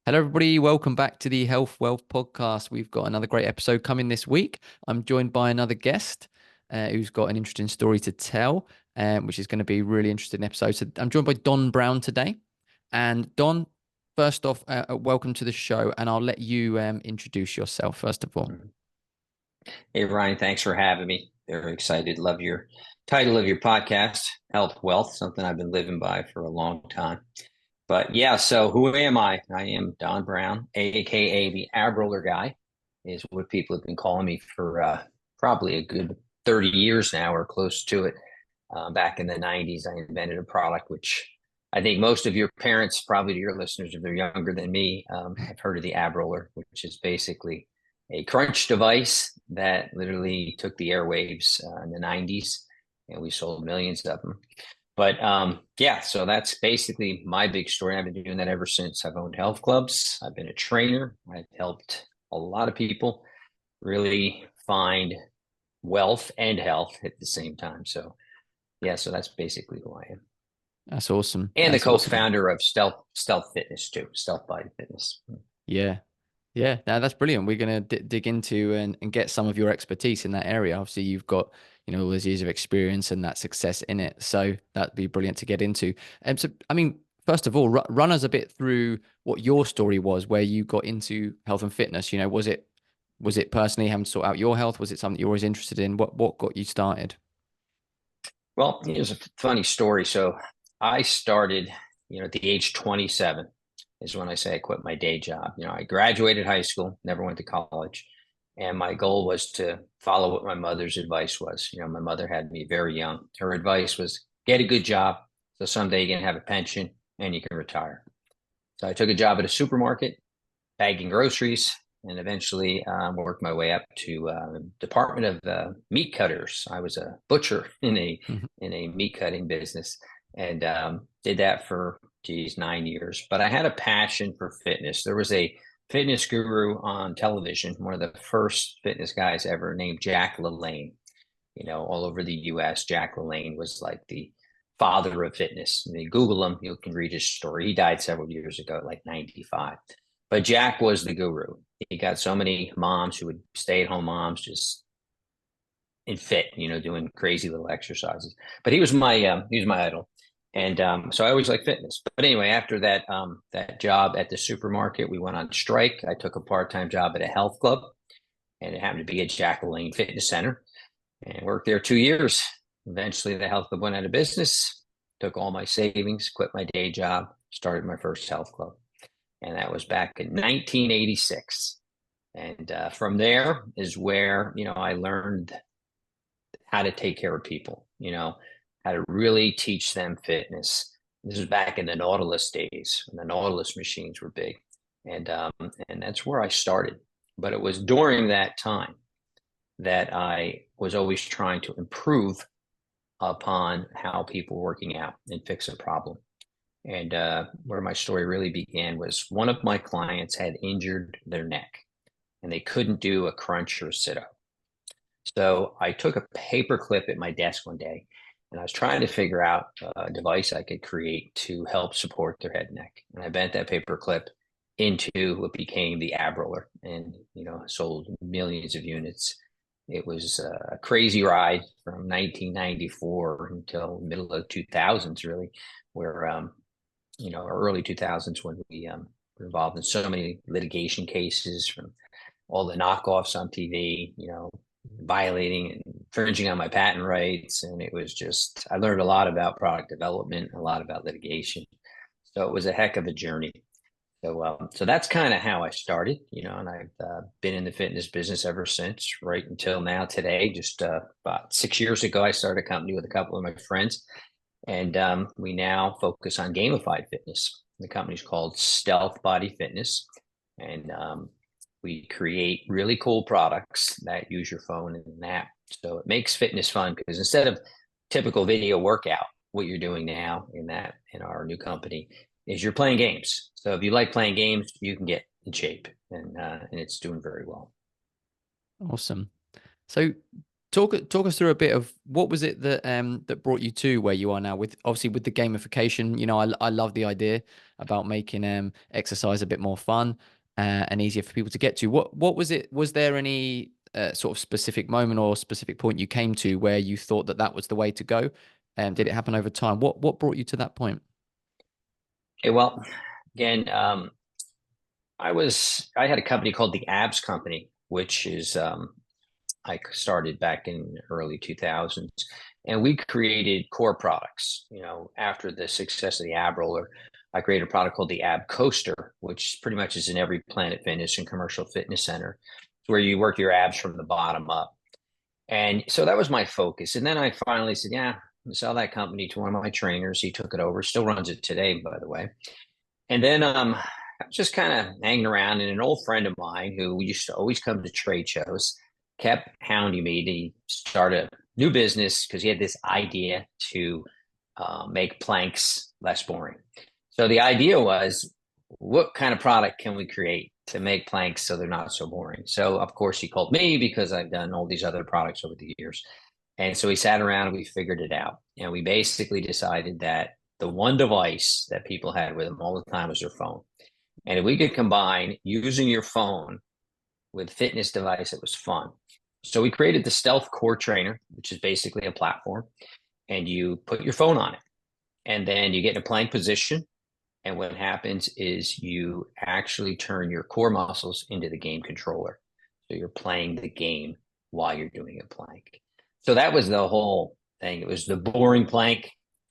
Hello, everybody. Welcome back to the Health Wealth Podcast. We've got another great episode coming this week. I'm joined by another guest who's got an interesting story to tell, which is going to be a really interesting episode. So I'm joined by Don Brown today. And Don, first off, welcome to the show. And I'll let you introduce yourself first of all. Hey, Ryan, thanks for having me. Very excited. Love your title of your podcast, Health Wealth, something I've been living by for a long time. But yeah, so who am I? I am Don Brown, aka the ab roller guy, is what people have been calling me for probably a good 30 years now or close to it. Back in the 90s, I invented a product which I think most of your parents, probably to your listeners, if they're younger than me, have heard of the ab roller, which is basically a crunch device that literally took the airwaves in the 90s, and we sold millions of them. But yeah, so that's basically my big story. I've been doing that ever since. I've owned health clubs. I've been a trainer. I've helped a lot of people really find wealth and health at the same time. So yeah, so that's basically who I am. That's awesome. And the That's awesome. co-founder of Stealth Fitness too, Stealth Body Fitness. Yeah. Yeah, no, that's brilliant. We're going to dig into and get some of your expertise in that area. Obviously, you've got, all those years of experience and that success in it. So that'd be brilliant to get into. And so, I mean, first of all, run us a bit through what your story was, where you got into health and fitness. Was it personally having to sort out your health? Was it something you were always interested in? What got you started? Well, here's a funny story. So I started, at the age 27 is when I say I quit my day job. I graduated high school, never went to college. And my goal was to follow what my mother's advice was. My mother had me very young. Her advice was get a good job so someday you can have a pension and you can retire. So I took a job at a supermarket, bagging groceries, and eventually worked my way up to Department of Meat Cutters. I was a butcher in a Mhm. in a meat cutting business, and did that for 9 years. But I had a passion for fitness. There was a fitness guru on television, one of the first fitness guys ever, named Jack LaLanne. All over the U.S., Jack LaLanne was like the father of fitness. I mean, Google him, you can read his story. He died several years ago, like 95. But Jack was the guru. He got so many moms who would stay at home moms just in fit, doing crazy little exercises. But he was my idol. And so I always liked fitness. But anyway, after that job at the supermarket, we went on strike. I took a part-time job at a health club, and it happened to be a Jack LaLanne Fitness Center, and worked there 2 years. Eventually, the health club went out of business. Took all my savings, quit my day job, started my first health club, and that was back in 1986. And from there is where I learned how to take care of people. How to really teach them fitness. This was back in the Nautilus days when the Nautilus machines were big, and and that's where I started. But it was during that time that I was always trying to improve upon how people were working out and fix a problem. And where my story really began was one of my clients had injured their neck and they couldn't do a crunch or a sit up. So I took a paper clip at my desk one day and I was trying to figure out a device I could create to help support their head and neck. And I bent that paper clip into what became the ab roller and, sold millions of units. It was a crazy ride from 1994 until middle of 2000s, really, where, early 2000s when we were involved in so many litigation cases from all the knockoffs on TV, violating and infringing on my patent rights. And it was just, I learned a lot about product development, a lot about litigation. So it was a heck of a journey. So that's kind of how I started, and I've been in the fitness business ever since, right until now today. Just about 6 years ago, I started a company with a couple of my friends, and we now focus on gamified fitness. The company's called Stealth Body Fitness, and we create really cool products that use your phone and an app. So it makes fitness fun because instead of typical video workout, what you're doing now in our new company is you're playing games. So if you like playing games, you can get in shape, and it's doing very well. Awesome. So Talk us through a bit of what was it that that brought you to where you are now with obviously with the gamification. I love the idea about making exercise a bit more fun and easier for people to get to. What was it? Was there any sort of specific moment or specific point you came to where you thought that that was the way to go? Did it happen over time? What brought you to that point? Okay, well, again, I had a company called the Abs Company, which is I started back in early 2000s, and we created core products. After the success of the ab roller, I created a product called the ab coaster, which pretty much is in every Planet Fitness and commercial fitness center. It's where you work your abs from the bottom up. And so that was my focus. And then I finally said, yeah, sell that company to one of my trainers. He took it over, still runs it today, by the way. And then I was just kind of hanging around, and an old friend of mine who used to always come to trade shows kept hounding me to start a new business because he had this idea to make planks less boring. So the idea was, what kind of product can we create to make planks so they're not so boring? So of course he called me because I've done all these other products over the years. And so we sat around and we figured it out. And we basically decided that the one device that people had with them all the time was their phone. And if we could combine using your phone with fitness device, it was fun. So we created the Stealth Core Trainer, which is basically a platform, and you put your phone on it. And then you get in a plank position. And what happens is you actually turn your core muscles into the game controller. So you're playing the game while you're doing a plank. So that was the whole thing. It was the boring plank.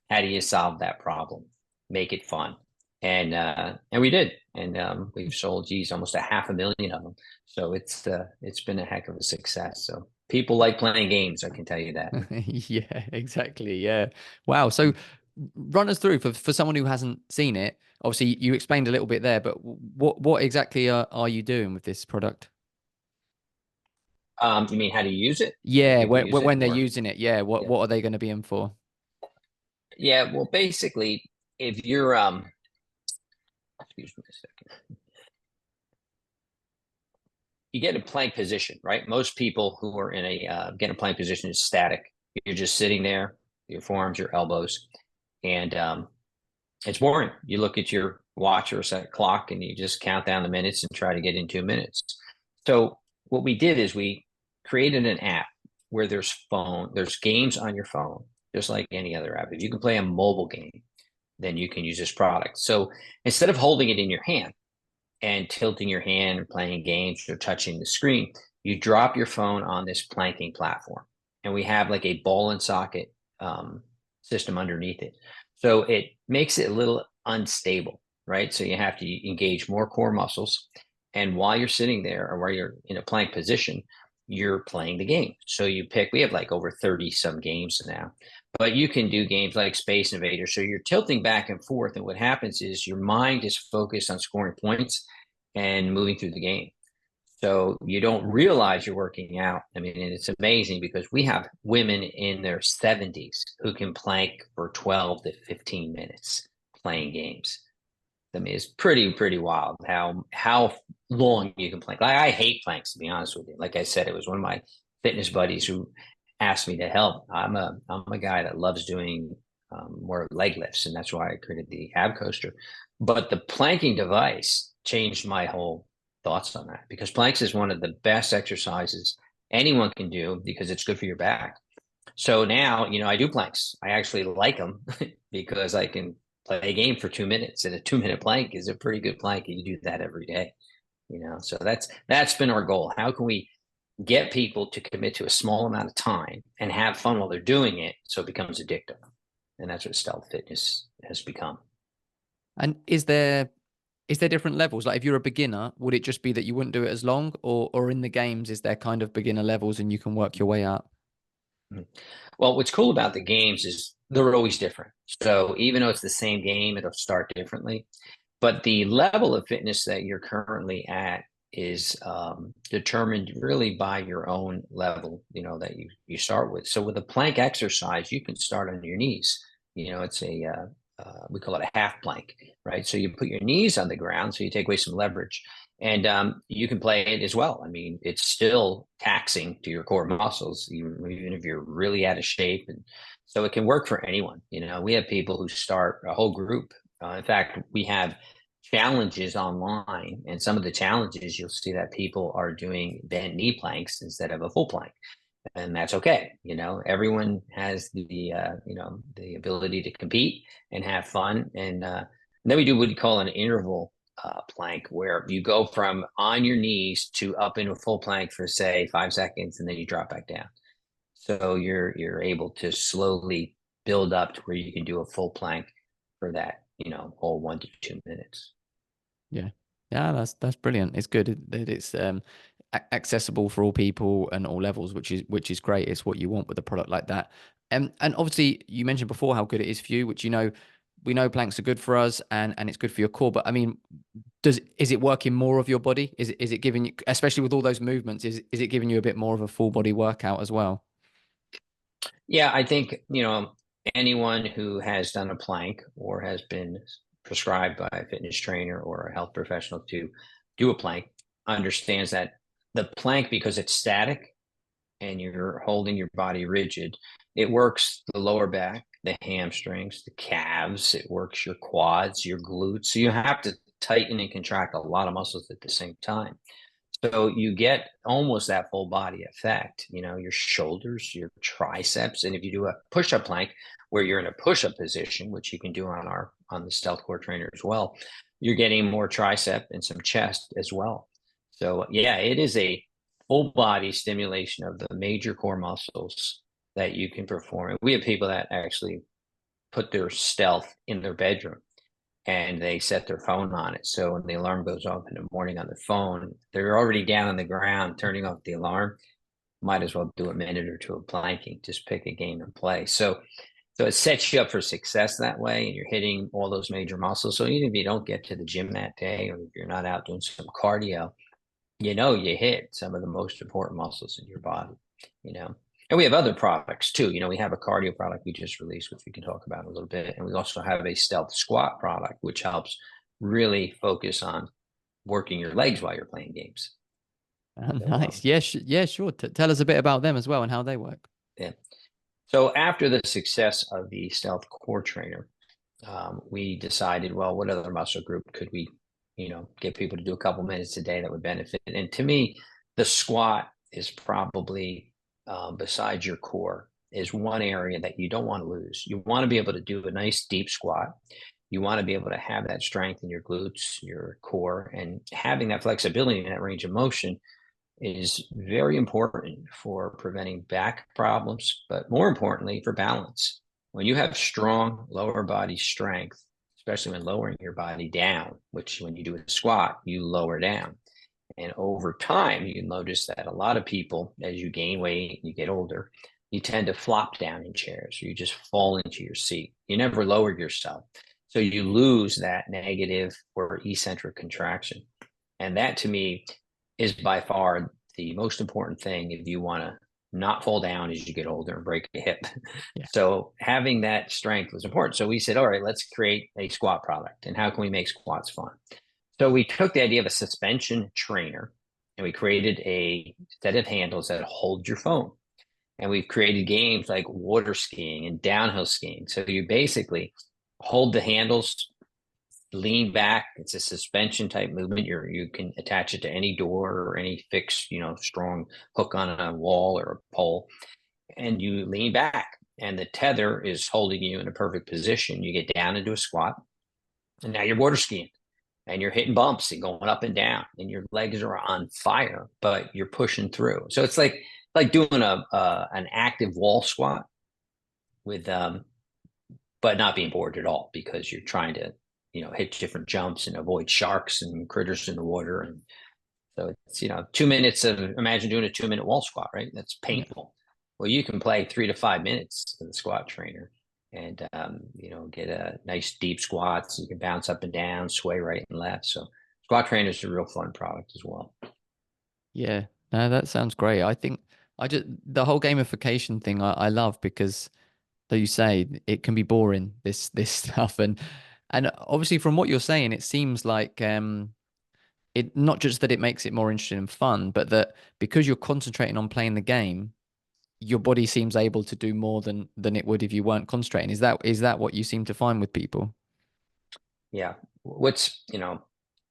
How do you solve that problem? Make it fun. And we did. And we've sold, geez, almost 500,000 of them. So it's been a heck of a success. So people like playing games, I can tell you that. Yeah, exactly. Yeah. Wow. So run us through for someone who hasn't seen it. Obviously, you explained a little bit there, but what exactly are you doing with this product? You mean how do you use it? How Yeah, people use it? when they're Or using it, yeah, yeah. what are they going to be in for? Yeah, well, basically, if you're excuse me a second, you get in a plank position, right? Most people who are in a get in a plank position is static. You're just sitting there, your forearms, your elbows, and it's boring. You look at your watch or set clock, and you just count down the minutes and try to get in 2 minutes. So what we did is we created an app where there's games on your phone, just like any other app. If you can play a mobile game, then you can use this product. So instead of holding it in your hand and tilting your hand and playing games or touching the screen, you drop your phone on this planking platform. And we have like a ball and socket system underneath it. So it makes it a little unstable, right? So you have to engage more core muscles. And while you're sitting there or while you're in a plank position, you're playing the game. So we have like over 30 some games now, but you can do games like Space Invader. So you're tilting back and forth. And what happens is your mind is focused on scoring points and moving through the game. So you don't realize you're working out. I mean, and it's amazing because we have women in their 70s who can plank for 12 to 15 minutes playing games. I mean, it's pretty wild how long you can plank. Like, I hate planks, to be honest with you. Like I said, it was one of my fitness buddies who asked me to help. I'm a guy that loves doing more leg lifts, and that's why I created the ab coaster. But the planking device changed my whole thoughts on that, because planks is one of the best exercises anyone can do because it's good for your back. So now, I do planks. I actually like them because I can play a game for 2 minutes, and a 2 minute plank is a pretty good plank. And you do that every day, So that's been our goal. How can we get people to commit to a small amount of time and have fun while they're doing it so it becomes addictive? And that's what stealth fitness has become. And is there different levels? Like if you're a beginner, would it just be that you wouldn't do it as long, or in the games, is there kind of beginner levels and you can work your way up? Mhm. Well, what's cool about the games is they're always different. So even though it's the same game, it'll start differently. But the level of fitness that you're currently at is determined really by your own level, that you start with. So with a plank exercise, you can start on your knees. It's we call it a half plank, right? So you put your knees on the ground, so you take away some leverage, and you can play it as well. I mean, it's still taxing to your core muscles, even if you're really out of shape, and so it can work for anyone. You know, we have people who start a whole group. In fact, we have challenges online, and some of the challenges you'll see that people are doing bent knee planks instead of a full plank, and that's okay. You know, everyone has the ability to compete and have fun, and then we do what we call an interval plank, where you go from on your knees to up into a full plank for say 5 seconds, and then you drop back down. So you're able to slowly build up to where you can do a full plank for that, whole 1 to 2 minutes. Yeah. Yeah, that's brilliant. It's good that it's accessible for all people and all levels, which is great. It's what you want with a product like that. And obviously you mentioned before how good it is for you, which we know planks are good for us and it's good for your core. But I mean, is it working more of your body? Is it giving you, especially with all those movements, is it giving you a bit more of a full body workout as well? Yeah, I think, anyone who has done a plank or has been prescribed by a fitness trainer or a health professional to do a plank understands that the plank, because it's static and you're holding your body rigid, it works the lower back, the hamstrings, the calves, it works your quads, your glutes. So you have to tighten and contract a lot of muscles at the same time. So you get almost that full body effect, your shoulders, your triceps. And if you do a push-up plank where you're in a push-up position, which you can do on the Stealth Core Trainer as well, you're getting more tricep and some chest as well. So yeah, it is a full body stimulation of the major core muscles that you can perform. We have people that actually put their Stealth in their bedroom and they set their phone on it. So when the alarm goes off in the morning on their phone, they're already down on the ground turning off the alarm. Might as well do a minute or two of planking. Just pick a game and play. So it sets you up for success that way, and you're hitting all those major muscles. So even if you don't get to the gym that day, or if you're not out doing some cardio, you hit some of the most important muscles in your body, you know. And we have other products too. We have a cardio product we just released, which we can talk about a little bit. And we also have a stealth squat product, which helps really focus on working your legs while you're playing games. So, Nice. Yeah, yeah, sure. Tell us a bit about them as well and how they work. yeah. So after the success of the Stealth Core Trainer, we decided, well, what other muscle group could we, get people to do a couple minutes a day that would benefit? And to me, the squat is probably, besides your core, is one area that you don't want to lose. You want to be able to do a nice deep squat. You want to be able to have that strength in your glutes, your core, and having that flexibility and that range of motion is very important for preventing back problems, but more importantly, for balance. When you have strong lower body strength, especially when lowering your body down, which when you do a squat, you lower down. And over time, you notice that a lot of people, as you gain weight, you get older, you tend to flop down in chairs, or you just fall into your seat. You never lower yourself. So you lose that negative or eccentric contraction. And that to me is by far the most important thing if you want to not fall down as you get older and break a hip. Yeah. So having that strength was important. So we said, all right, let's create a squat product. And how can we make squats fun? So we took the idea of a suspension trainer and we created a set of handles that hold your phone. And we've created games like water skiing and downhill skiing. So you basically hold the handles, lean back. It's a suspension type movement. You can attach it to any door or any fixed, strong hook on a wall or a pole, and you lean back. And the tether is holding you in a perfect position. You get down into a squat, and now you're water skiing, and you're hitting bumps and going up and down, and your legs are on fire, but you're pushing through. So it's like doing an active wall squat with but not being bored at all because you're trying to hit different jumps and avoid sharks and critters in the water. And so it's 2 minutes of, imagine doing a 2 minute wall squat, right? That's Yeah. painful. Well, you can play 3 to 5 minutes with the squat trainer and get a nice deep squats. You can bounce up and down, sway right and left. So squat trainer is a real fun product as well. Yeah. No, that sounds great. I think the whole gamification thing I love because though you say it can be boring, this stuff. And obviously from what you're saying, it seems like it not just that it makes it more interesting and fun, but that because you're concentrating on playing the game, your body seems able to do more than it would if you weren't concentrating. Is that what you seem to find with people? Yeah. What's,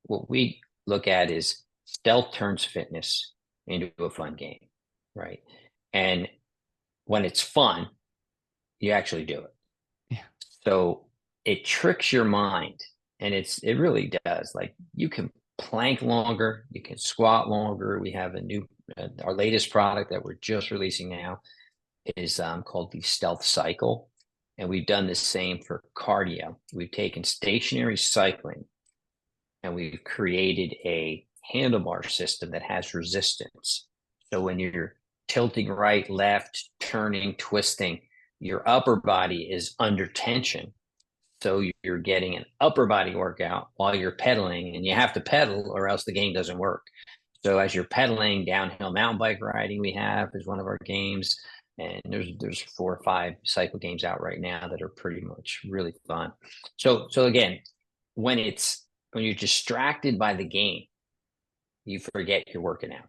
what we look at is stealth turns fitness into a fun game, right? And when it's fun, you actually do it. Yeah. So it tricks your mind, and it really does. Like, you can plank longer, you can squat longer. We have a new our latest product that we're just releasing now is called the Stealth Cycle, and we've done the same for cardio. We've taken stationary cycling and we've created a handlebar system that has resistance. So when you're tilting right, left, turning, twisting, your upper body is under tension. So you're getting an upper body workout while you're pedaling, and you have to pedal or else the game doesn't work. So as you're pedaling, downhill mountain bike riding, we have is one of our games, and there's 4 or 5 cycle games out right now that are pretty much really fun. So again, when you're distracted by the game, you forget you're working out.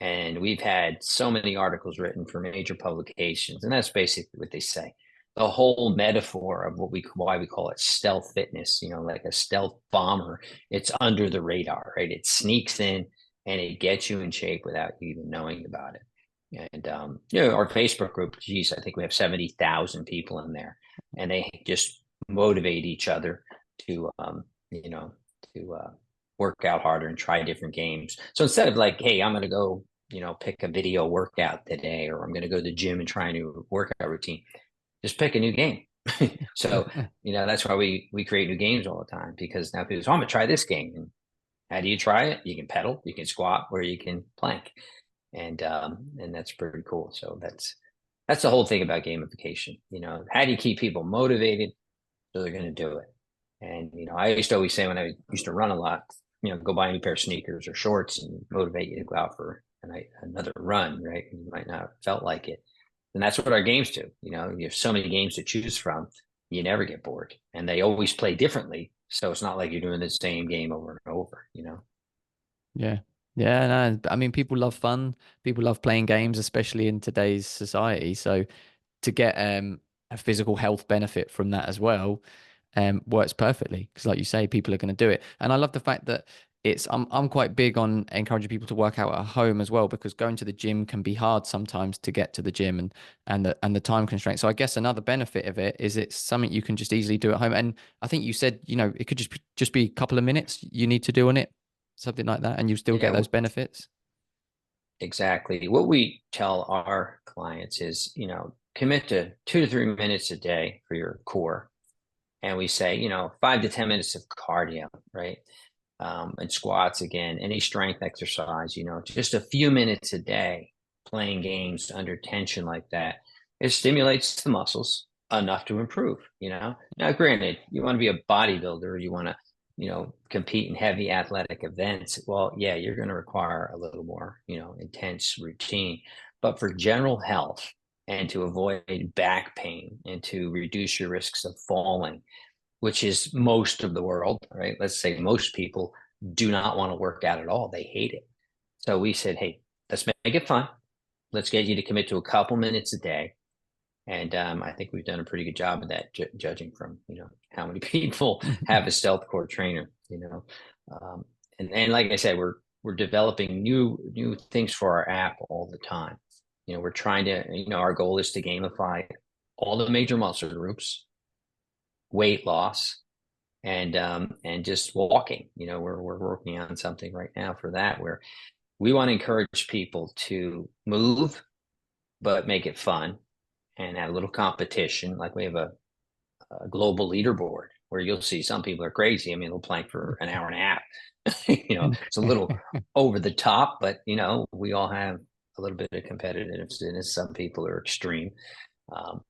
And we've had so many articles written for major publications, and that's basically what they say. The whole metaphor of why we call it stealth fitness, like a stealth bomber. It's under the radar, right? It sneaks in and it gets you in shape without you even knowing about it. And our Facebook group, geez, I think we have 70,000 people in there, and they just motivate each other to work out harder and try different games. So instead of like, hey, I'm going to go, pick a video workout today, or I'm going to go to the gym and try a new workout routine, just pick a new game. So, that's why we create new games all the time, because now people say, oh, I'm going to try this game. And how do you try it? You can pedal, you can squat, or you can plank. And that's pretty cool. So that's the whole thing about gamification. How do you keep people motivated so they're going to do it? And I used to always say, when I used to run a lot, go buy a new pair of sneakers or shorts and motivate you to go out for another run, right? You might not have felt like it. And that's what our games do. You have so many games to choose from, you never get bored, and they always play differently. So it's not like you're doing the same game over and over. Yeah. Yeah, no, I mean, people love fun. People love playing games, especially in today's society. So to get a physical health benefit from that as well works perfectly, because like you say, people are going to do it. And I love the fact that I'm quite big on encouraging people to work out at home as well, because going to the gym can be hard sometimes to get to the gym, and the time constraint. So I guess another benefit of it is it's something you can just easily do at home. And I think you said, it could just be a couple of minutes you need to do on it, something like that, and you still get Yeah, those benefits. exactly. What we tell our clients is, commit to 2 to 3 minutes a day for your core. And we say, 5 to 10 minutes of cardio, right? And squats again, any strength exercise, just a few minutes a day playing games under tension like that. It stimulates the muscles enough to improve. Now, granted, you want to be a bodybuilder, you want to, compete in heavy athletic events. Well, yeah, you're going to require a little more, intense routine. But for general health and to avoid back pain and to reduce your risks of falling, which is most of the world, right? Let's say most people do not want to work out at all. They hate it. So we said, hey, let's make it fun. Let's get you to commit to a couple minutes a day. And I think we've done a pretty good job of that, judging from, how many people have a stealth core trainer, um, and like I said, we're developing new things for our app all the time. We're trying to, our goal is to gamify all the major muscle groups, weight loss, and just walking. We're working on something right now for that, where we want to encourage people to move, but make it fun and have a little competition. Like, we have a global leaderboard where you'll see some people are crazy. I mean, they'll plank for an hour and a half. It's a little over the top, but we all have a little bit of competitiveness in it. Some people are extreme.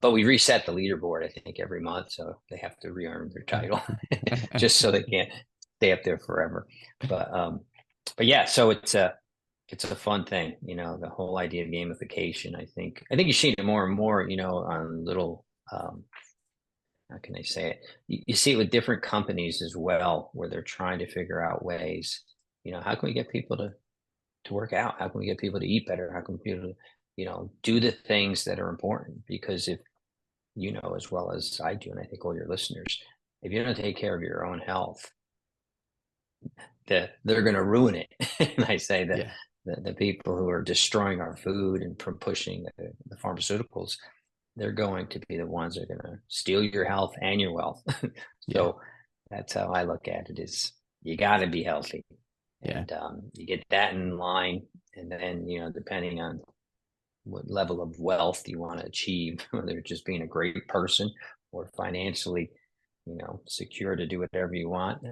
But we reset the leaderboard, I think, every month, so they have to re-earn their title, just so they can't stay up there forever. But yeah, so it's a fun thing, the whole idea of gamification. I think you're seeing it more and more, on little how can I say it? You see it with different companies as well, where they're trying to figure out ways, how can we get people to work out? How can we get people to eat better? How can people, do the things that are important? Because if you know as well as I do, and I think all your listeners, if you don't take care of your own health, they're going to ruin it. And I say that Yeah. the people who are destroying our food and from pushing the pharmaceuticals, they're going to be the ones that are going to steal your health and your wealth. Yeah. So that's how I look at it: is you got to be healthy, Yeah. and you get that in line, and then depending on what level of wealth you want to achieve, whether it's just being a great person or financially, secure to do whatever you want.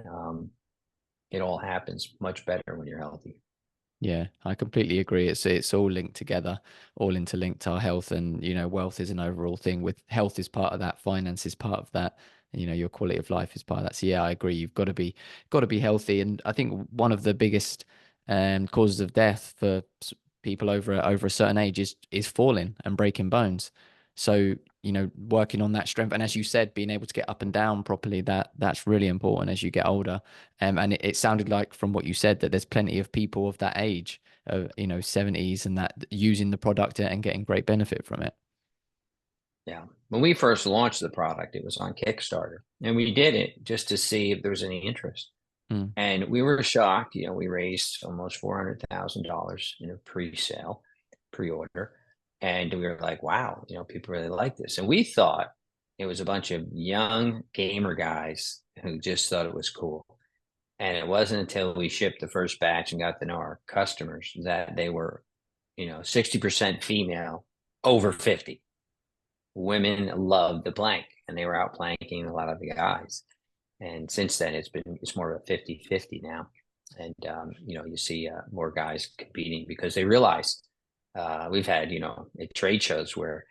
It all happens much better when you're healthy. Yeah, I completely agree. It's all linked together, all interlinked. Our health and wealth is an overall thing. With health is part of that, finance is part of that. Your quality of life is part of that. So yeah, I agree. You've got to be healthy. And I think one of the biggest causes of death for people over a certain age is falling and breaking bones. So working on that strength, and as you said, being able to get up and down properly, that's really important as you get older. And it sounded like from what you said that there's plenty of people of that age, 70s and that using the product and getting great benefit from it. Yeah. When we first launched the product, it was on Kickstarter, and we did it just to see if there was any interest. Mm, And we were shocked. We raised almost $400,000 in a pre-order. And we were like, wow, people really like this. And we thought it was a bunch of young gamer guys who just thought it was cool. And it wasn't until we shipped the first batch and got to know our customers that they were, 60% female, over 50. Women loved the plank, and they were out planking a lot of the guys. And since then, it's more of a 50-50 now. And you see more guys competing because they realize we've had at trade shows where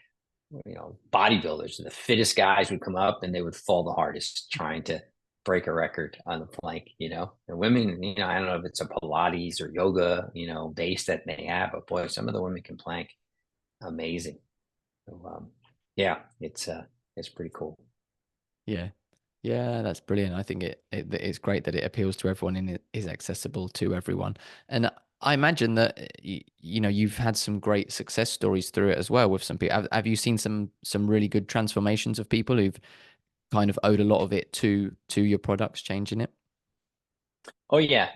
bodybuilders, the fittest guys would come up and they would fall the hardest trying to break a record on the plank. The women, I don't know if it's a Pilates or yoga base that they have, but boy, some of the women can plank amazing. So, yeah, it's pretty cool. yeah. Yeah, that's brilliant. I think it's great that it appeals to everyone and it is accessible to everyone. And I imagine that you've had some great success stories through it as well with some people. Have you seen some really good transformations of people who've kind of owed a lot of it to your products changing it? Oh yeah,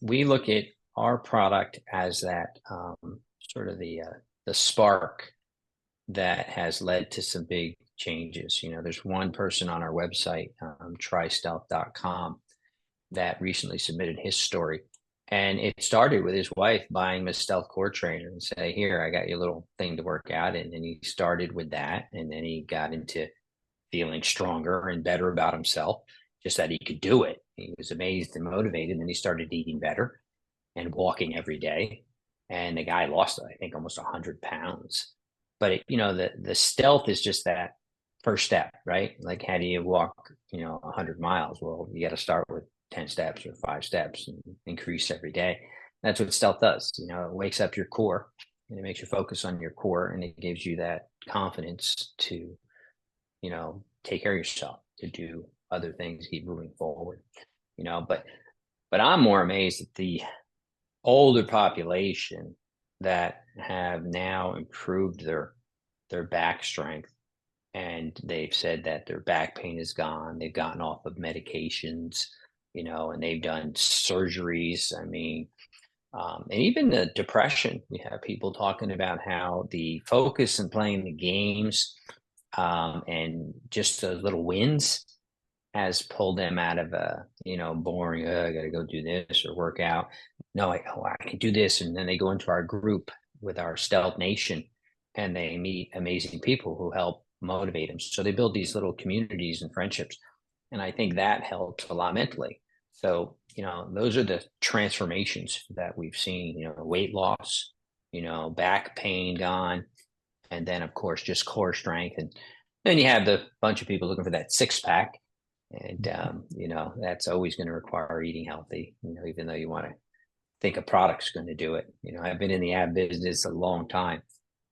we look at our product as that sort of the spark that has led to some big changes. There's one person on our website, trystealth.com, that recently submitted his story. And it started with his wife buying him a stealth core trainer and say, here, I got you a little thing to work out in. And he started with that. And then he got into feeling stronger and better about himself, just that he could do it. He was amazed and motivated. And then he started eating better and walking every day. And the guy lost, I think, almost 100 pounds. But the stealth is just that first step, right? Like, how do you walk 100 miles? Well, you got to start with 10 steps or 5 steps and increase every day. That's what stealth does. It wakes up your core and it makes you focus on your core, and it gives you that confidence to take care of yourself, to do other things, keep moving forward. But I'm more amazed at the older population that have now improved their back strength, and they've said that their back pain is gone. They've gotten off of medications, and they've done surgeries. I mean, and even the depression. We have people talking about how the focus and playing the games, and just those little wins has pulled them out of a boring, I gotta go do this or work out. No, I can do this. And then they go into our group with our stealth nation, and they meet amazing people who help motivate them. So they build these little communities and friendships, and I think that helps a lot mentally. So those are the transformations that we've seen. Weight loss, back pain gone, and then of course just core strength. And then you have the bunch of people looking for that six pack, and that's always going to require eating healthy, even though you want to think a product's going to do it. I've been in the ad business a long time,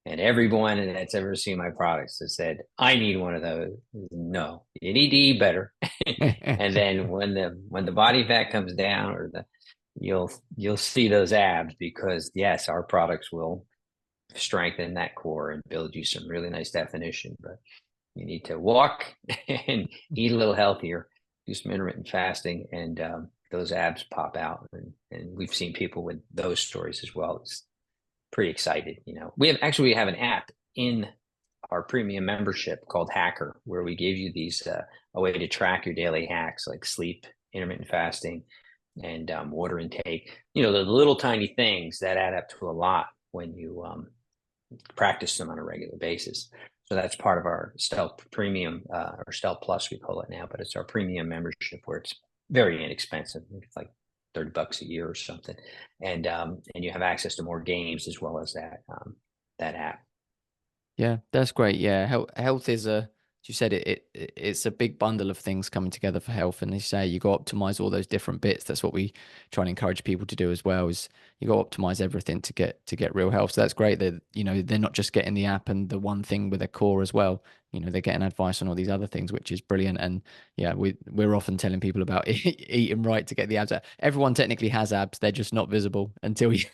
And everyone that's ever seen my products has said, I need one of those. No, you need to eat better. And then when the body fat comes down, or the you'll see those abs, because yes, our products will strengthen that core and build you some really nice definition. But you need to walk and eat a little healthier, do some intermittent fasting, and those abs pop out. And we've seen people with those stories as well. It's pretty excited. We have an app in our premium membership called Hacker, where we give you these a way to track your daily hacks like sleep, intermittent fasting, and water intake. The little tiny things that add up to a lot when you practice them on a regular basis. So that's part of our Stealth Premium, or Stealth Plus, we call it now, but it's our premium membership where it's very inexpensive. It's like $30 a year or something, and you have access to more games as well as that app. Yeah, that's great. Yeah, health is as you said, it's a big bundle of things coming together for health. And they say you got to optimize all those different bits. That's what we try and encourage people to do as well. Is you got to optimize everything to get real health. So that's great that they're not just getting the app and the one thing with a core as well. They're getting advice on all these other things, which is brilliant. And yeah, we're often telling people about eating right to get the abs. Everyone technically has abs, they're just not visible until you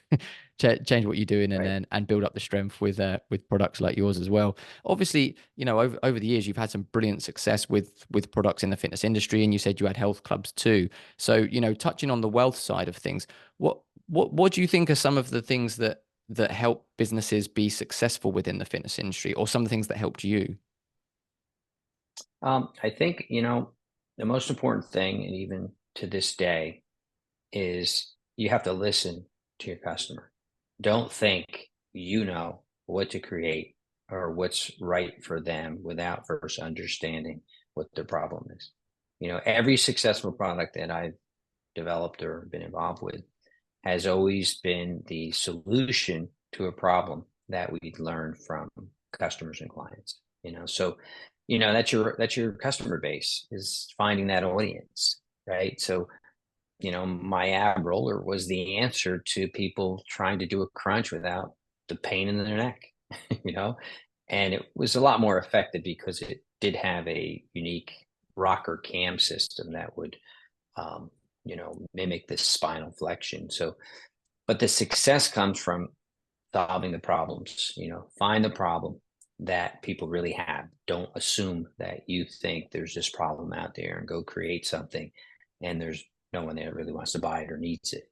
change what you're doing, and Right. then and build up the strength with products like yours as well. Obviously, over the years you've had some brilliant success with products in the fitness industry, and you said you had health clubs too. So, touching on the wealth side of things, what do you think are some of the things that help businesses be successful within the fitness industry, or some of the things that helped you? I think, the most important thing, and even to this day, is you have to listen to your customer. Don't think you know what to create or what's right for them without first understanding what their problem is. Every successful product that I've developed or been involved with has always been the solution to a problem that we learned from customers and clients. So that's your customer base, is finding that audience, right? So my ab roller was the answer to people trying to do a crunch without the pain in their neck, you know, and it was a lot more effective because it did have a unique rocker cam system that would, mimic this spinal flexion. So, but the success comes from solving the problems. Find the problem that people really have. Don't assume that you think there's this problem out there and go create something and there's no one that really wants to buy it or needs it.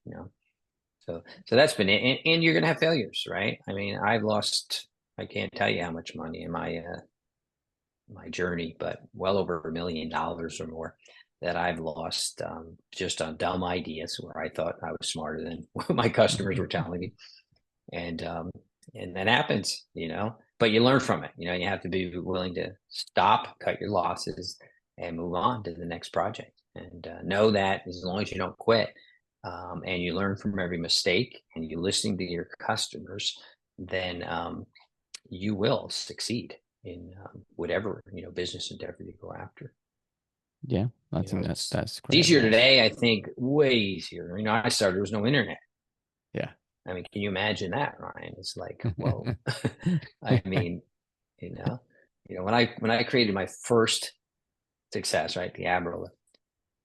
So that's been it. And you're gonna have failures, right? I mean, I can't tell you how much money in my journey, but well over $1 million or more that I've lost, just on dumb ideas where I thought I was smarter than what my customers were telling me. And that happens. But you learn from it. You have to be willing to stop, cut your losses, and move on to the next project. And know that as long as you don't quit, and you learn from every mistake, and you're listening to your customers, then you will succeed in whatever business endeavor you go after. Yeah, I think that's It's that's great easier advice. today, I think, way easier. I started, there was no internet. Yeah. I mean, can you imagine that, Ryan? It's like, whoa. I mean, you know, when I created my first success, right, the ab roller,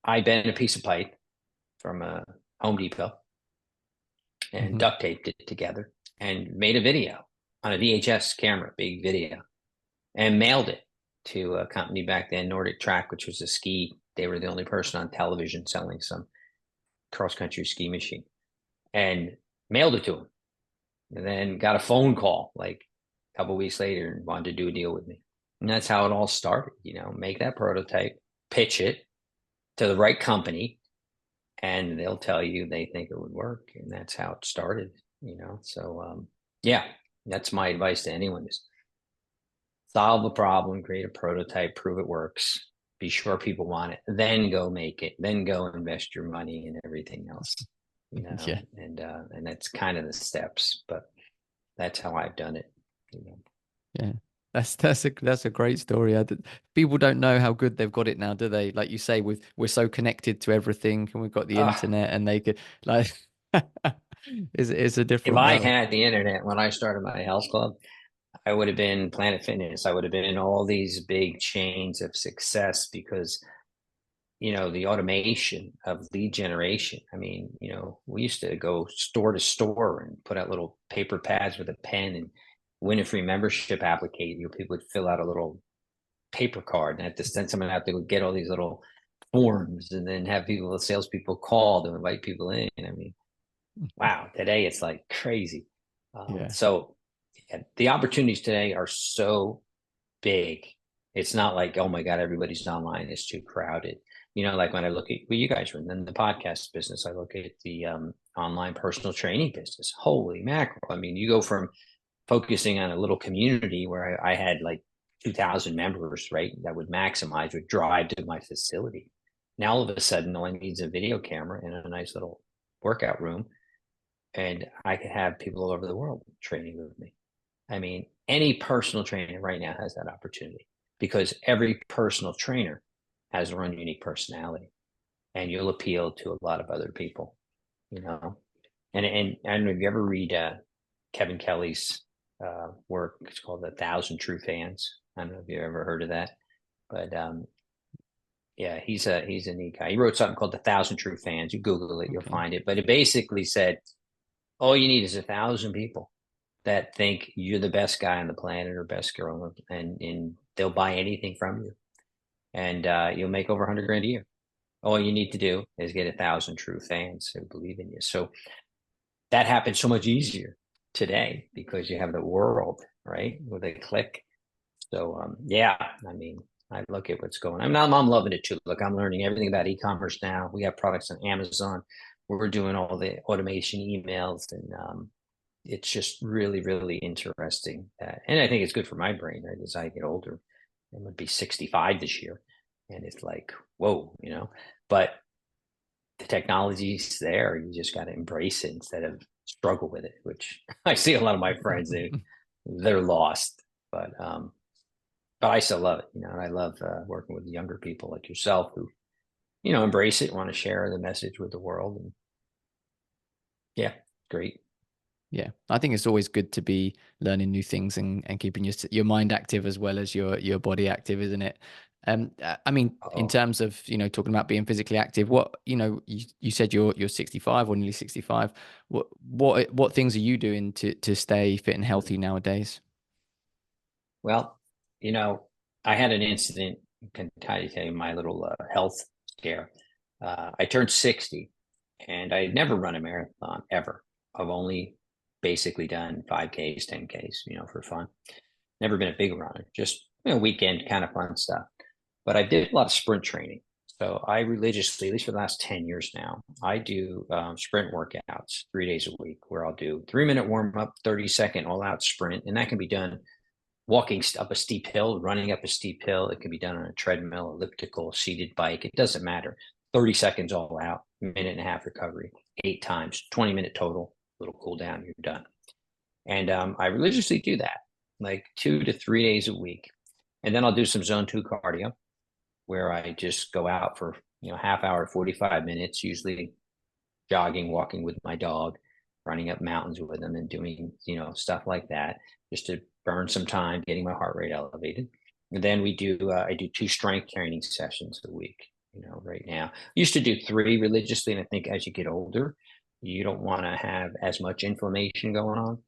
I bent a piece of pipe from a Home Depot and Hmm. duct taped it together and made a video on a VHS camera, big video, and mailed it to a company back then, Nordic Track, which was a ski. They were the only person on television selling some cross country ski machine, and mailed it to him. And then got a phone call like a couple of weeks later and wanted to do a deal with me. And that's how it all started. Make that prototype, pitch it to the right company, and they'll tell you they think it would work. And that's how it started. So, yeah, that's my advice to anyone: is solve a problem, create a prototype, prove it works, be sure people want it, then go make it, then go invest your money and everything else. Yeah. And that's kind of the steps, but that's how I've done it. Yeah. That's a great story. People don't know how good they've got it now, do they? Like you say, we're so connected to everything, and we've got the Uh, internet, and they could like it's a if different I world. had the internet when I started my health club, I would have been Planet Fitness. I would have been in all these big chains of success because, the automation of lead generation. I mean, we used to go store to store and put out little paper pads with a pen and win a free membership application. People would fill out a little paper card and have to send someone out to get all these little forms and then have salespeople call to invite people in. I mean, wow, today it's like crazy. Yeah. So yeah, the opportunities today are so big. It's not like, oh my God, everybody's online. It's too crowded. Like when I look at you guys are in the podcast business, I look at the online personal training business. Holy mackerel. I mean, you go from focusing on a little community where I had like 2,000 members, right? That would drive to my facility. Now, all of a sudden, all I need is a video camera and a nice little workout room. And I could have people all over the world training with me. I mean, any personal trainer right now has that opportunity because every personal trainer has their own unique personality and you'll appeal to a lot of other people, you know. And I don't know if you ever read Kevin Kelly's work. It's called The Thousand True Fans. I don't know if you ever heard of that, but yeah, he's a neat guy. He wrote something called The Thousand True Fans. You Google it, you'll Okay. find it. But it basically said all you need is 1,000 people that think you're the best guy on the planet or best girl, and they'll buy anything from you, and you'll make over 100 grand a year. All you need to do is get 1,000 true fans who believe in you. So that happens so much easier today because you have the world right with a click. So yeah, I mean, I look at what's going on. I'm loving it too. Look, I'm learning everything about e-commerce now. We have products on Amazon. We're doing all the automation emails, and it's just really, really interesting. And I think it's good for my brain, right? As I get older, I'm going to be 65 this year. And it's like, whoa. But the technology's there. You just got to embrace it instead of struggle with it, which I see a lot of my friends, they're lost. But I still love it, and I love working with younger people like yourself who, embrace it, want to share the message with the world. And yeah, great. Yeah, I think it's always good to be learning new things and keeping your mind active as well as your body active, isn't it? I mean, in Oh, terms of talking about being physically active, what you said you're 65 or nearly 65. What things are you doing to stay fit and healthy nowadays? well, you know, I had an incident. Can tell you my little health scare. I turned 60 and I had never run a marathon ever. I've only basically done 5Ks, 10Ks, for fun. Never been a big runner, just weekend kind of fun stuff. But I did a lot of sprint training. So I religiously, at least for the last 10 years now, I do sprint workouts 3 days a week where I'll do 3 minute warm up, 30-second all out sprint. And that can be done walking up a steep hill, running up a steep hill. It can be done on a treadmill, elliptical, seated bike. It doesn't matter. 30 seconds all out, minute and a half recovery, 8 times, 20-minute total, little cool down, you're done. And I religiously do that like 2 to 3 days a week. And then I'll do some zone 2 cardio where I just go out for, half hour, 45 minutes, usually jogging, walking with my dog, running up mountains with them and doing, stuff like that just to burn some time, getting my heart rate elevated. And then I do 2 strength training sessions a week, right now. I used to do 3 religiously. And I think as you get older, you don't want to have as much inflammation going on.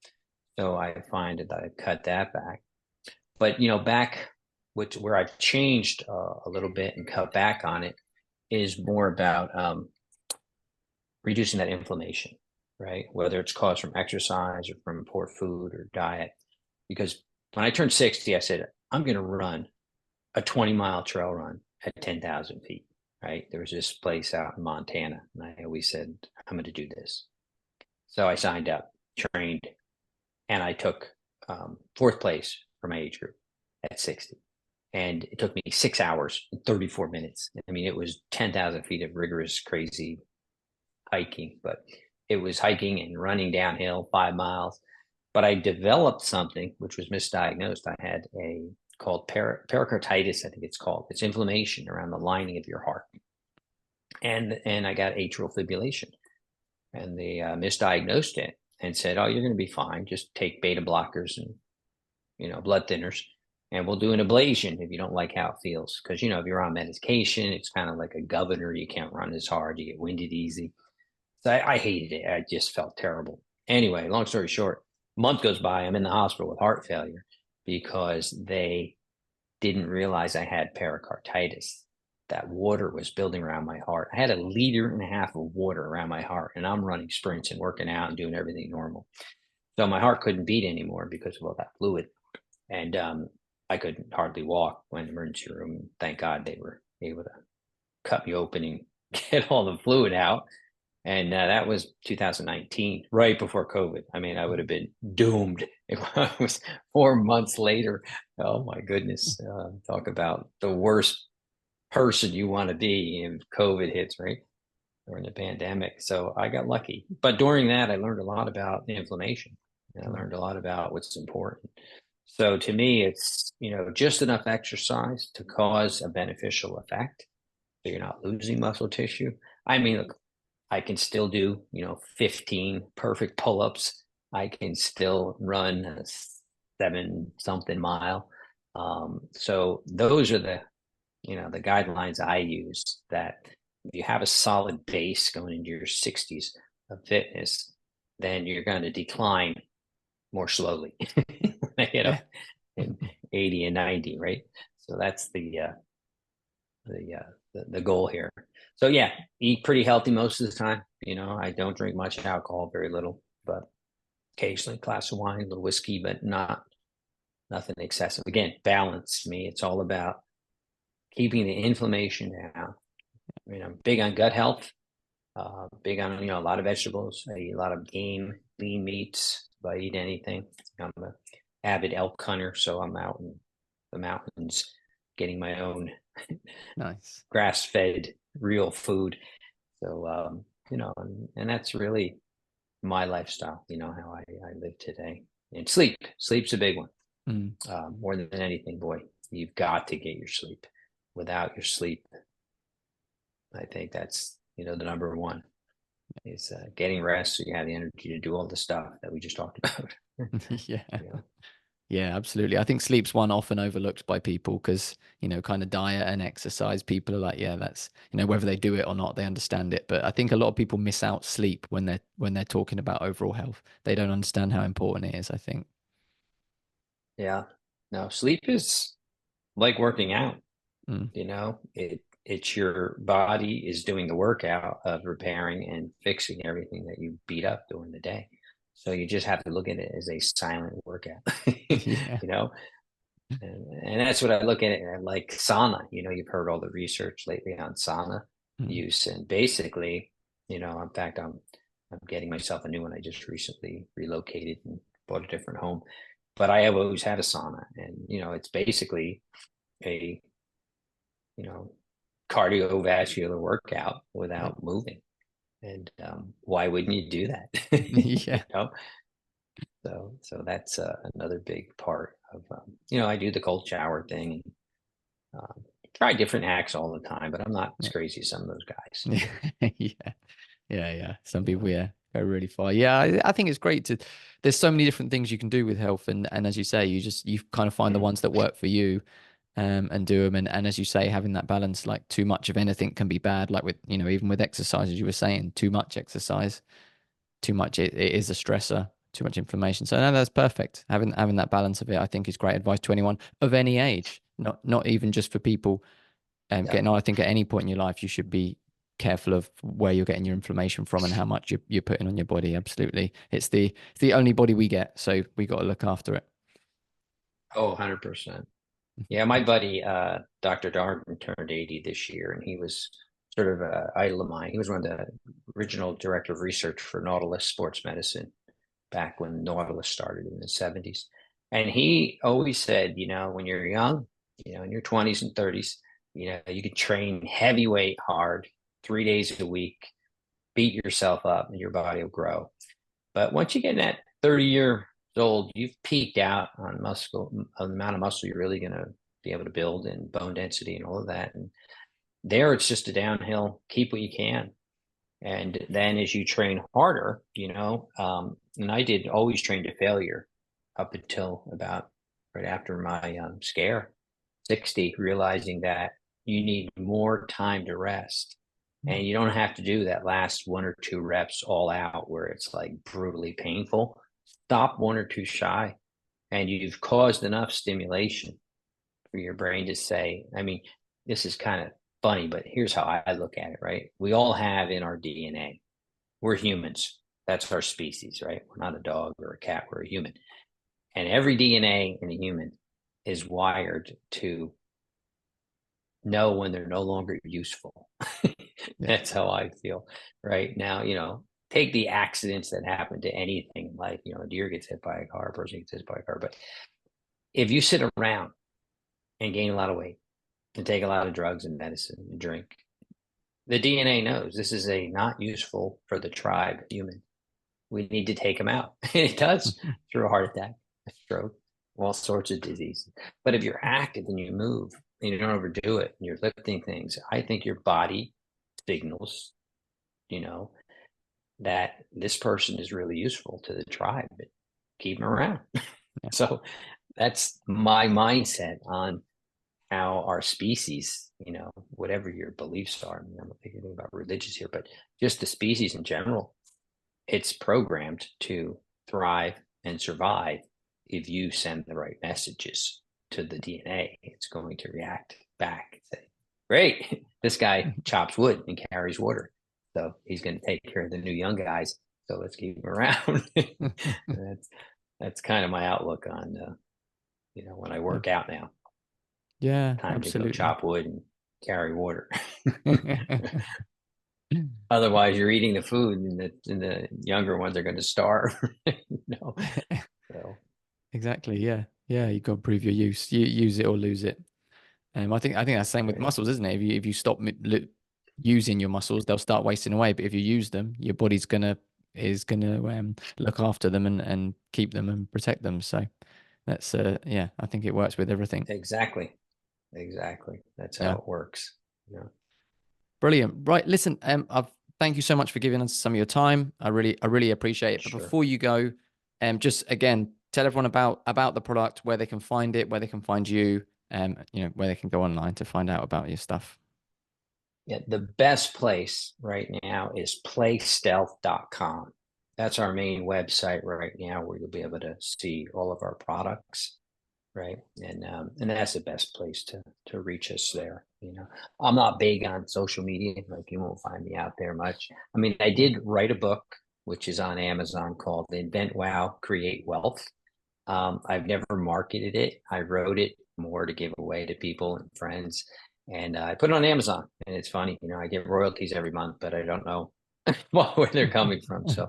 So I find that I cut that back. But, back where I've changed a little bit and cut back on it is more about reducing that inflammation, right? Whether it's caused from exercise or from poor food or diet. Because when I turned 60, I said, I'm going to run a 20-mile trail run at 10,000 feet, right? There was this place out in Montana. And I always said, I'm going to do this. So I signed up, trained, and I took 4th place for my age group at 60. And it took me 6 hours and 34 minutes. I mean, it was 10,000 feet of rigorous, crazy hiking, but it was hiking and running downhill 5 miles. But I developed something which was misdiagnosed. I had a called pericarditis, I think it's called. It's inflammation around the lining of your heart. And I got atrial fibrillation. And they misdiagnosed it and said, oh, you're going to be fine. Just take beta blockers and blood thinners, and we'll do an ablation if you don't like how it feels. Because, if you're on medication, it's kind of like a governor. You can't run as hard. You get winded easy. So I hated it. I just felt terrible. Anyway, long story short, a month goes by. I'm in the hospital with heart failure because they didn't realize I had pericarditis. That water was building around my heart. I had 1.5 liters of water around my heart, and I'm running sprints and working out and doing everything normal. So my heart couldn't beat anymore because of all that fluid. And I could hardly walk. Went in the emergency room. Thank God they were able to cut me open and get all the fluid out. And that was 2019, right before COVID. I mean, I would have been doomed if it was 4 months later. Oh my goodness. Talk about the worst person you want to be if COVID hits, right? During the pandemic. So I got lucky. But during that, I learned a lot about inflammation. And I learned a lot about what's important. So to me, it's, just enough exercise to cause a beneficial effect. So you're not losing muscle tissue. I mean, look, I can still do, 15 perfect pull-ups. I can still run a 7-something mile. So those are the guidelines I use, that if you have a solid base going into your 60s of fitness, then you're going to decline more slowly, Yeah. in 80 and 90, right? So that's the goal here. So yeah, eat pretty healthy most of the time. I don't drink much alcohol, very little, but occasionally a glass of wine, a little whiskey, but nothing excessive. Again, balance. Me, it's all about keeping the inflammation down. I'm big on gut health. Big on a lot of vegetables. I eat a lot of game, lean meats. If I eat anything, I'm an avid elk hunter, so I'm out in the mountains getting my own Nice. grass-fed real food. So and that's really my lifestyle. How I live today. And sleep's a big one. Mm. More than anything, boy, you've got to get your sleep. Without your sleep, I think that's the number one is getting rest, so you have the energy to do all the stuff that we just talked about. Yeah. Yeah. Yeah, absolutely. I think sleep's one often overlooked by people because, kind of diet and exercise, people are like, yeah, that's, whether they do it or not, they understand it. But I think a lot of people miss out sleep when they're talking about overall health. They don't understand how important it is, I think. Yeah. No, sleep is like working out. Mm. It's your body is doing the workout of repairing and fixing everything that you beat up during the day. So you just have to look at it as a silent workout. Yeah. you know and that's what I look at it like. Sauna, you've heard all the research lately on sauna Mm. use, and basically, in fact, I'm getting myself a new one. I just recently relocated and bought a different home, but I have always had a sauna, and it's basically a you know cardiovascular workout Yeah. without moving. And why wouldn't you do that? you Yeah. know so that's another big part of I do the cold shower thing, and try different hacks all the time, but I'm not as Yeah. crazy as some of those guys. Yeah. Yeah. Yeah. Yeah. Some you people, know yeah, go really far. Yeah. I think it's great there's so many different things you can do with health. And as you say, you kind of find the Mm. ones that work for you. And do them. And as you say, having that balance, like too much of anything can be bad. Like with, even with exercise, as you were saying, too much exercise, too much, it is a stressor, too much inflammation. So no, that's perfect. Having that balance of it, I think is great advice to anyone of any age, not even just for people yeah. getting on. I think at any point in your life, you should be careful of where you're getting your inflammation from and how much you're putting on your body. Absolutely. It's the only body we get. So we got to look after it. Oh, 100%. Yeah, my buddy, Dr. Darden, turned 80 this year, and he was sort of an idol of mine. He was one of the original director of research for Nautilus Sports Medicine back when Nautilus started in the 70s. And he always said, when you're young, in your 20s and 30s, you could train heavyweight hard 3 days a week, beat yourself up, and your body will grow. But once you get in that 30-year old, you've peaked out on muscle, the amount of muscle you're really going to be able to build, and bone density and all of that. And there, it's just a downhill, keep what you can. And then as you train harder, and I did always train to failure up until about right after my scare, 60, realizing that you need more time to rest. And you don't have to do that last 1 or 2 reps all out where it's like brutally painful. Stop 1 or 2 shy, and you've caused enough stimulation for your brain to say, I mean, this is kind of funny, but here's how I look at it, right? We all have in our DNA, we're humans. That's our species, right? We're not a dog or a cat, we're a human. And every DNA in a human is wired to know when they're no longer useful. Yeah. That's how I feel right now. Take the accidents that happen to anything, like, a deer gets hit by a car, a person gets hit by a car. But if you sit around and gain a lot of weight and take a lot of drugs and medicine and drink, the DNA knows this is a not useful for the tribe human. We need to take them out. And it does through a heart attack, a stroke, all sorts of disease. But if you're active and you move and you don't overdo it and you're lifting things, I think your body signals, that this person is really useful to the tribe. Keep them around. Yeah. So that's my mindset on how our species, whatever your beliefs are. I mean, I'm not thinking about religious here, but just the species in general, it's programmed to thrive and survive. If you send the right messages to the DNA, it's going to react back and say, great, this guy chops wood and carries water. So he's going to take care of the new young guys. So let's keep him around. that's kind of my outlook on, when I Yeah. work out now, Yeah, time to go absolutely. chop wood and carry water. Otherwise, you're eating the food, and the younger ones are going to starve. So Exactly. Yeah. Yeah. You got to prove your use. You use it or lose it. I think that's the same with right, muscles, isn't it? If you stop using your muscles, they'll start wasting away. But if you use them, your body's gonna look after them and keep them and protect them. So that's yeah, I think it works with everything. exactly. That's how Yeah. it works. Yeah, Brilliant. Right. Listen, I've thank you so much for giving us some of your time. I really appreciate it. But sure. before you go, just again, tell everyone about the product, where they can find it, where they can find you, where they can go online to find out about your stuff. Yeah, the best place right now is playstealth.com. That's our main website right now, where you'll be able to see all of our products, right? And that's the best place to reach us there. I'm not big on social media, like you won't find me out there much. I mean, I Yeah. did write a book which is on Amazon called Invent Wow, Create Wealth. I've never marketed it. I wrote it more to give away to people and friends, and I put it on Amazon. And it's funny, I get royalties every month, but I don't know where they're coming from. So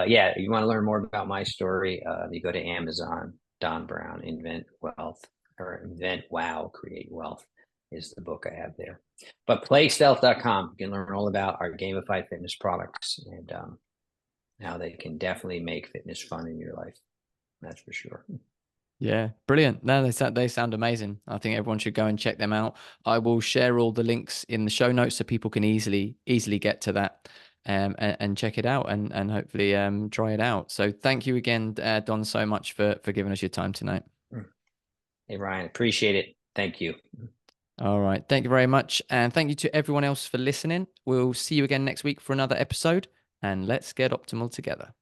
yeah, if you want to learn more about my story, you go to Amazon, Don Brown, Invent Wealth, or Invent Wow, Create Wealth is the book I have there. But playstealth.com, you can learn all about our gamified fitness products and how they can definitely make fitness fun in your life. That's for sure. Yeah, brilliant. No, they sound amazing. I think everyone should go and check them out. I will share all the links in the show notes so people can easily get to that and check it out and hopefully try it out. So thank you again, Don, so much for giving us your time tonight. Hey, Ryan, appreciate it. Thank you. All right, thank you very much, and thank you to everyone else for listening. We'll see you again next week for another episode, and let's get optimal together.